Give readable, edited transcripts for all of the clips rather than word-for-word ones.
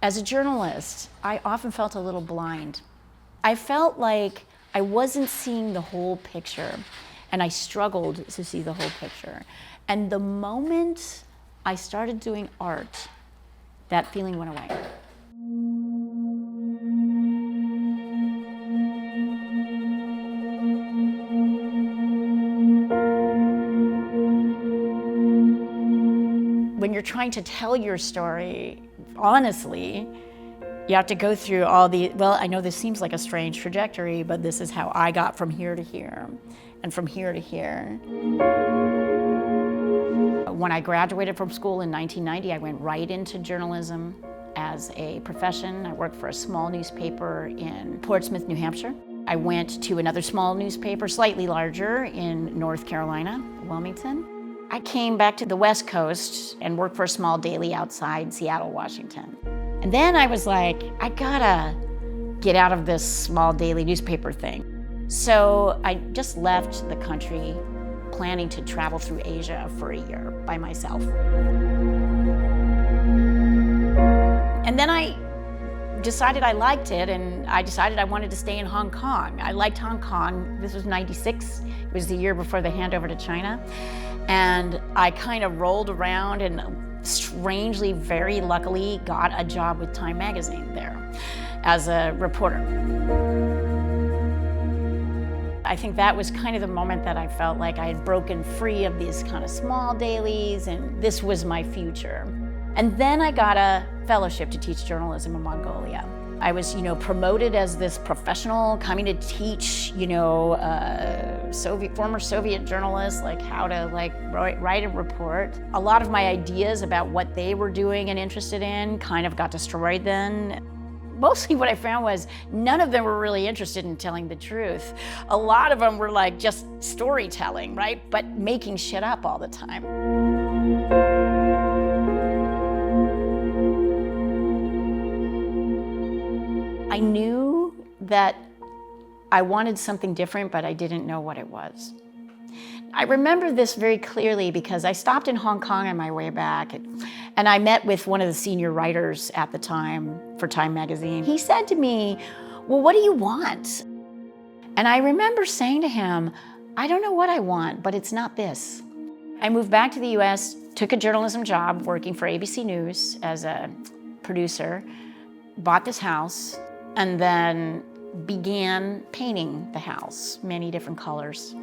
As a journalist, I often felt a little blind. I felt like I wasn't seeing the whole picture, and I struggled to see the whole picture. And the moment I started doing art, that feeling went away. When you're trying to tell your story honestly, you have to go through all the, well, I know this seems like a strange trajectory, but this is how I got from here to here, and from here to here. When I graduated from school in 1990, I went right into journalism as a profession. I worked for a small newspaper in Portsmouth, New Hampshire. I went to another small newspaper, slightly larger, in North Carolina, Wilmington. I came back to the West Coast and worked for a small daily outside Seattle, Washington. And then I was like, I gotta get out of this small daily newspaper thing. So I just left the country, planning to travel through Asia for a year by myself. And then I decided I liked it, and I decided I wanted to stay in Hong Kong. I liked Hong Kong. This was '96. It was the year before the handover to China. And I kind of rolled around and strangely, very luckily, got a job with Time magazine there as a reporter. I think that was kind of the moment that I felt like I had broken free of these kind of small dailies, and this was my future. And then I got a fellowship to teach journalism in Mongolia. I was, promoted as this professional coming to teach, former Soviet journalists how to write a report. A lot of my ideas about what they were doing and interested in kind of got destroyed then. Mostly what I found was none of them were really interested in telling the truth. A lot of them were just storytelling, right? But making shit up all the time. I knew that I wanted something different, but I didn't know what it was. I remember this very clearly because I stopped in Hong Kong on my way back, and I met with one of the senior writers at the time for Time magazine. He said to me, "Well, what do you want?" And I remember saying to him, "I don't know what I want, but it's not this." I moved back to the US, took a journalism job working for ABC News as a producer, bought this house, and then began painting the house, many different colors.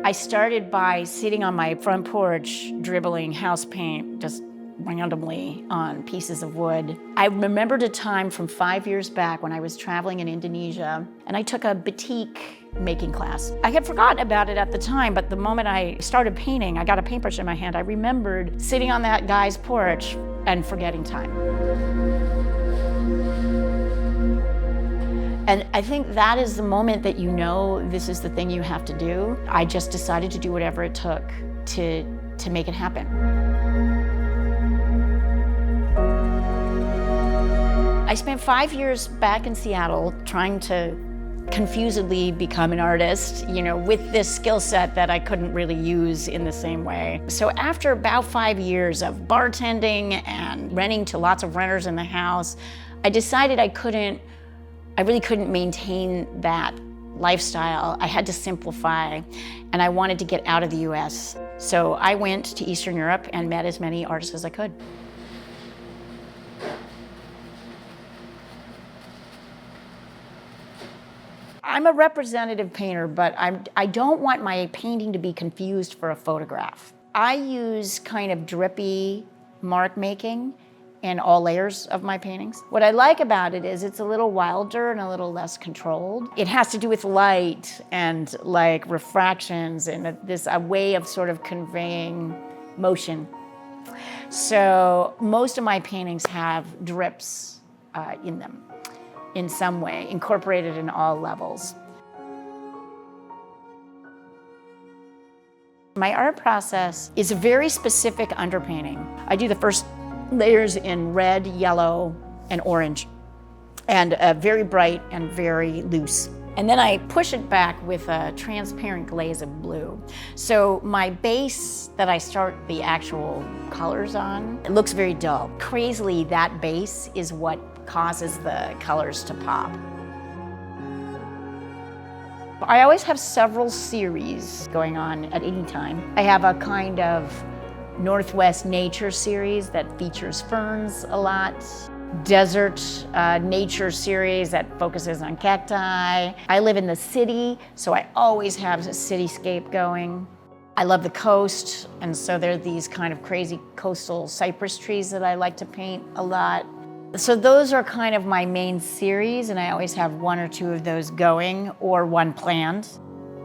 I started by sitting on my front porch, dribbling house paint just randomly on pieces of wood. I remembered a time from 5 years back when I was traveling in Indonesia, and I took a batik making class. I had forgotten about it at the time, but the moment I started painting, I got a paintbrush in my hand, I remembered sitting on that guy's porch and forgetting time. And I think that is the moment that this is the thing you have to do. I just decided to do whatever it took to make it happen. I spent 5 years back in Seattle trying to confusedly become an artist, with this skill set that I couldn't really use in the same way. So after about 5 years of bartending and renting to lots of renters in the house, I decided I really couldn't maintain that lifestyle. I had to simplify, and I wanted to get out of the US. So I went to Eastern Europe and met as many artists as I could. I'm a representative painter, but I don't want my painting to be confused for a photograph. I use kind of drippy mark making in all layers of my paintings. What I like about it is it's a little wilder and a little less controlled. It has to do with light and refractions and a way of sort of conveying motion. So most of my paintings have drips in them in some way, incorporated in all levels. My art process is a very specific underpainting. I do the first layers in red, yellow, and orange, and very bright and very loose. And then I push it back with a transparent glaze of blue. So my base that I start the actual colors on, it looks very dull. Crazily, that base is what causes the colors to pop. I always have several series going on at any time. I have a kind of Northwest nature series that features ferns a lot. Desert nature series that focuses on cacti. I live in the city, so I always have a cityscape going. I love the coast, and so there are these kind of crazy coastal cypress trees that I like to paint a lot. So those are kind of my main series, and I always have one or two of those going, or one planned.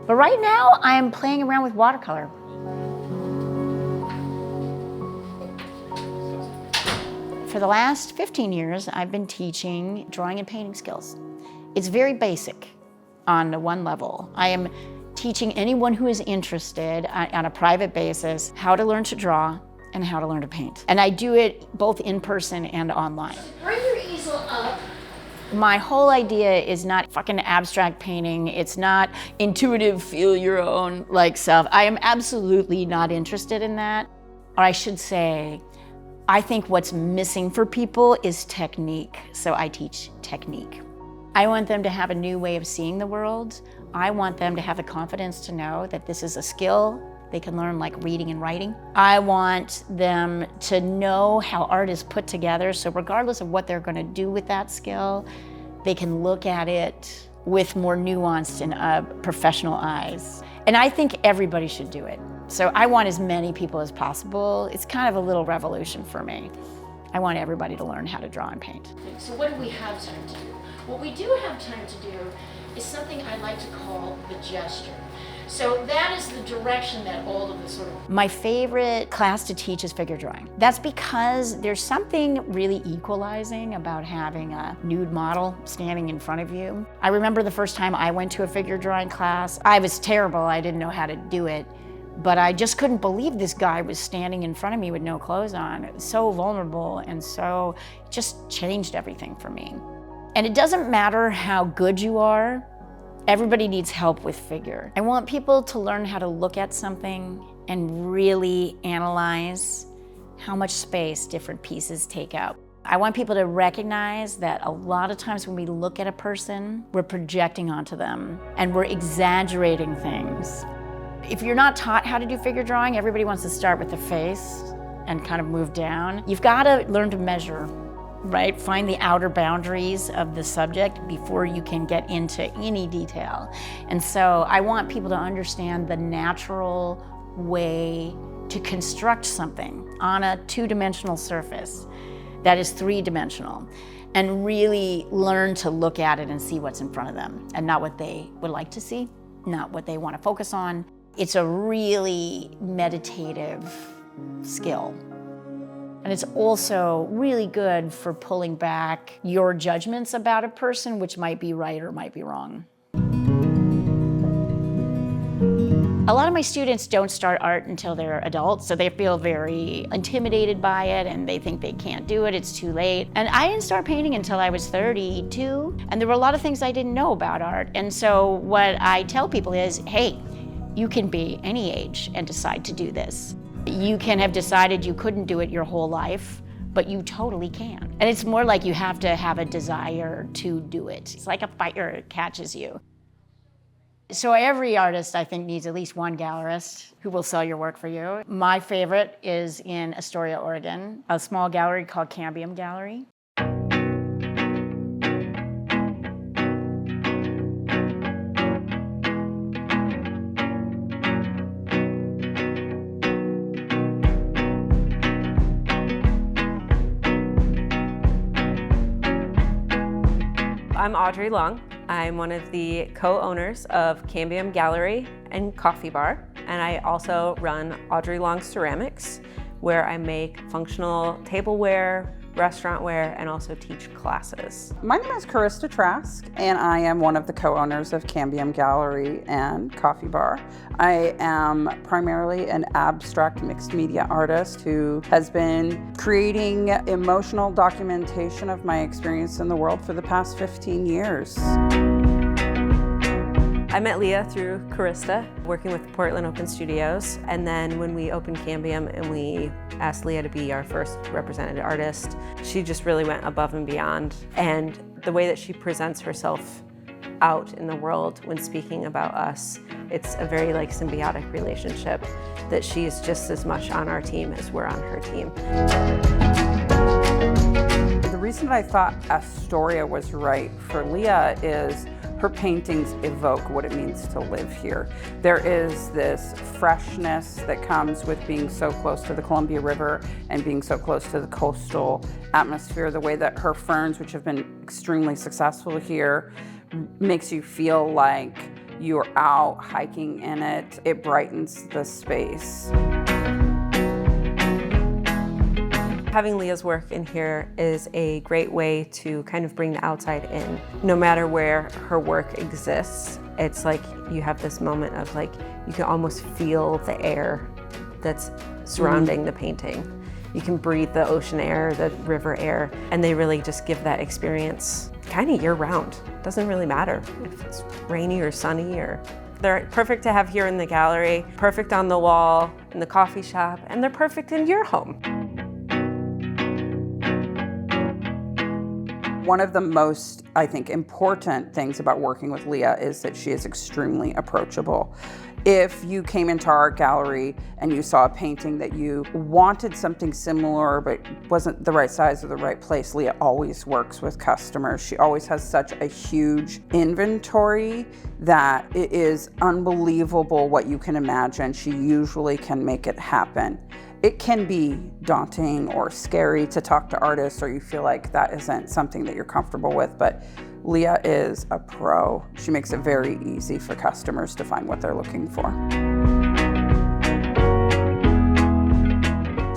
But right now, I'm playing around with watercolor. For the last 15 years, I've been teaching drawing and painting skills. It's very basic on one level. I am teaching anyone who is interested on a private basis how to learn to draw and how to learn to paint. And I do it both in person and online. Bring your easel up. My whole idea is not fucking abstract painting. It's not intuitive, feel your own like self. I am absolutely not interested in that. Or I should say, I think what's missing for people is technique, so I teach technique. I want them to have a new way of seeing the world. I want them to have the confidence to know that this is a skill they can learn, like reading and writing. I want them to know how art is put together, so regardless of what they're gonna do with that skill, they can look at it with more nuanced and professional eyes. And I think everybody should do it. So I want as many people as possible. It's kind of a little revolution for me. I want everybody to learn how to draw and paint. So what do we have time to do? What we do have time to do is something I like to call the gesture. So that is the direction that all of the sort of... My favorite class to teach is figure drawing. That's because there's something really equalizing about having a nude model standing in front of you. I remember the first time I went to a figure drawing class. I was terrible, I didn't know how to do it. But I just couldn't believe this guy was standing in front of me with no clothes on. It was so vulnerable, and so it just changed everything for me. And it doesn't matter how good you are, everybody needs help with figure. I want people to learn how to look at something and really analyze how much space different pieces take up. I want people to recognize that a lot of times when we look at a person, we're projecting onto them and we're exaggerating things. If you're not taught how to do figure drawing, everybody wants to start with the face and kind of move down. You've got to learn to measure, right? Find the outer boundaries of the subject before you can get into any detail. And so I want people to understand the natural way to construct something on a two-dimensional surface that is three-dimensional, and really learn to look at it and see what's in front of them and not what they would like to see, not what they want to focus on. It's a really meditative skill. And it's also really good for pulling back your judgments about a person, which might be right or might be wrong. A lot of my students don't start art until they're adults, so they feel very intimidated by it and they think they can't do it, it's too late. And I didn't start painting until I was 32, and there were a lot of things I didn't know about art. And so what I tell people is, hey, you can be any age and decide to do this. You can have decided you couldn't do it your whole life, but you totally can. And it's more like you have to have a desire to do it. It's like a fire catches you. So every artist, I think, needs at least one gallerist who will sell your work for you. My favorite is in Astoria, Oregon, a small gallery called Cambium Gallery. I'm Audrey Long. I'm one of the co-owners of Cambium Gallery and Coffee Bar, and I also run Audrey Long Ceramics, where I make functional tableware, restaurantware, and also teach classes. My name is Carista Trask, and I am one of the co-owners of Cambium Gallery and Coffee Bar. I am primarily an abstract mixed media artist who has been creating emotional documentation of my experience in the world for the past 15 years. I met Leah through Carista, working with Portland Open Studios. And then when we opened Cambium and we asked Leah to be our first represented artist, she just really went above and beyond. And the way that she presents herself out in the world when speaking about us, it's a very like symbiotic relationship that she is just as much on our team as we're on her team. The reason I thought Astoria was right for Leah is her paintings evoke what it means to live here. There is this freshness that comes with being so close to the Columbia River and being so close to the coastal atmosphere. The way that her ferns, which have been extremely successful here, makes you feel like you're out hiking in it. It brightens the space. Having Leah's work in here is a great way to kind of bring the outside in. No matter where her work exists, it's like you have this moment of like, you can almost feel the air that's surrounding the painting. You can breathe the ocean air, the river air, and they really just give that experience kind of year round. It doesn't really matter if it's rainy or sunny or. They're perfect to have here in the gallery, perfect on the wall, in the coffee shop, and they're perfect in your home. One of the most, I think, important things about working with Leah is that she is extremely approachable. If you came into our gallery and you saw a painting that you wanted something similar but wasn't the right size or the right place, Leah always works with customers. She always has such a huge inventory that it is unbelievable what you can imagine. She usually can make it happen. It can be daunting or scary to talk to artists, or you feel like that isn't something that you're comfortable with, but Leah is a pro. She makes it very easy for customers to find what they're looking for.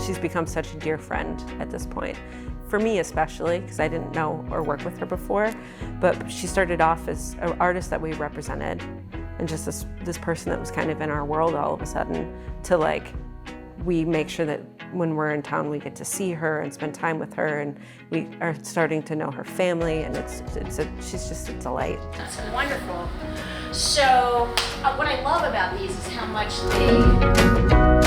She's become such a dear friend at this point. For me especially, because I didn't know or work with her before, but she started off as an artist that we represented and just this person that was kind of in our world all of a sudden to like, we make sure that when we're in town, we get to see her and spend time with her, and we are starting to know her family, and she's just a delight. That's wonderful. So what I love about these is how much they